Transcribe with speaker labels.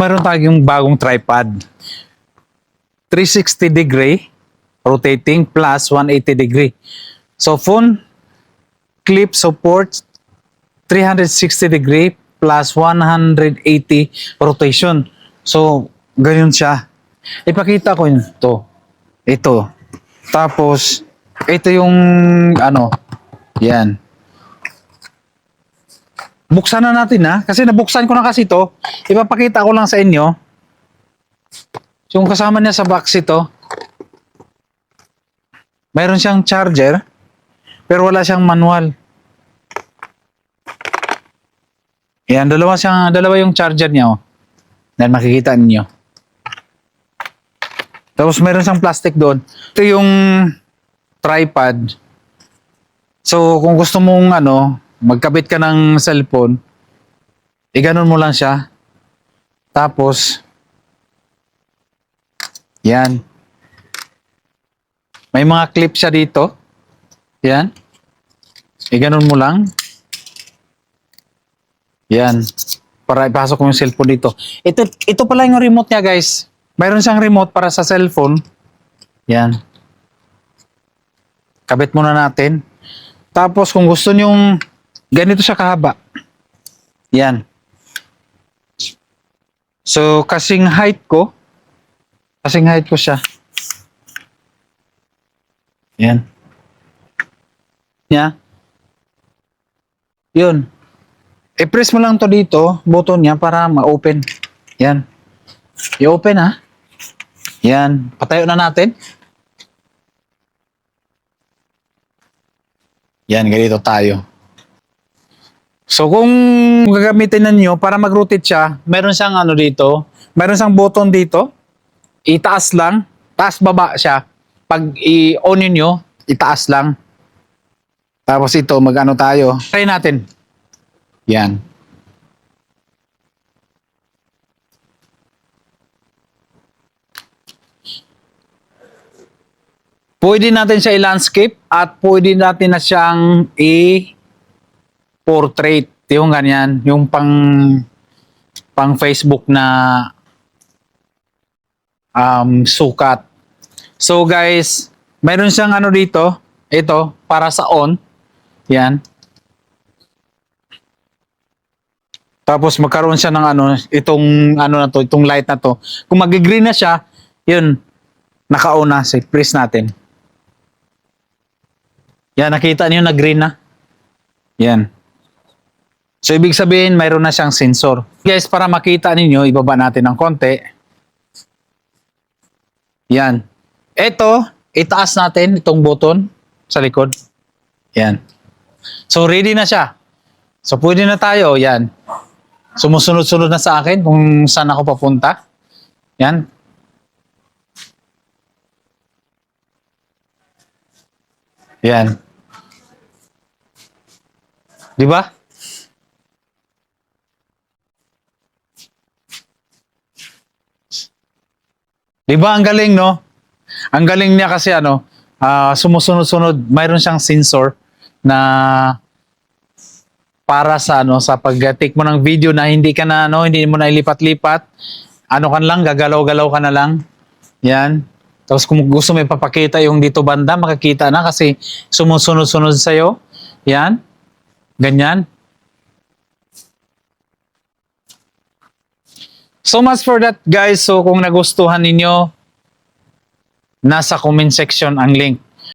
Speaker 1: Meron tayong bagong tripod. 360 degree rotating plus 180 degree. So phone clip supports 360 degree plus 180 rotation. So ganyan siya. Ipakita ko yun to. Ito. Tapos ito yung ano. Yan. Buksan na natin ha. Kasi nabuksan ko na kasi to. Ipapakita ko lang sa inyo. Yung kasama niya sa box ito. Mayroon siyang charger. Pero wala siyang manual. Yan. Dalawa yung charger niya. Oh. Yan makikita niyo. Tapos mayroon siyang plastic doon. Ito yung tripod. So kung gusto mong magkabit ka ng cellphone, iganon mo lang siya. Tapos, yan. May mga clip siya dito. Yan. Iganon mo lang. Yan. Para ipasok mo yung cellphone dito. Ito pala yung remote niya, guys. Mayroon siyang remote para sa cellphone. Yan. Kabit muna natin. Tapos, kung gusto nyong ganito siya kahaba. Yan. So, kasing height ko siya. Yan. Yan. Yun. I-press mo lang to dito, button niya para ma-open. Yan. I-open ha. Yan. Patayo na natin. Yan, ganito tayo. So kung gagamitin ninyo para mag-rotate siya, meron siyang dito, meron siyang button dito. Itaas lang, taas baba siya. Pag i-on niyo, itaas lang. Tapos ito, tayo. Try natin. Yan. Pwede natin siya i-landscape at pwede natin na siyang portrait, yung ganyan, yung pang Facebook na sukat. So guys, mayroon siyang dito, ito para sa on. Yan. Tapos magkaroon siya ng itong itong light na to. Kung mag-green na siya, yun, naka-on na, so press natin. Yan, nakita niyo na green na. Yan. So, ibig sabihin, mayroon na siyang sensor. Guys, para makita ninyo, ibaba natin ng konti. Yan. Ito, itaas natin itong button sa likod. Yan. So, ready na siya. So, pwede na tayo. Yan. Sumusunod-sunod na sa akin kung saan ako papunta. Yan. Yan. Di ba? Di ba ang galing, no? Ang galing niya kasi sumusunod-sunod, mayroon siyang sensor na para sa sa pag-take mo ng video na hindi ka na hindi mo na ilipat-lipat. Kan lang, gagalaw-galaw ka na lang. Yan. Tapos kung gusto mo ipapakita yung dito banda, makikita na kasi sumusunod-sunod sa'yo. Yan. Ganyan. So much for that, guys. So kung nagustuhan ninyo, nasa comment section ang link.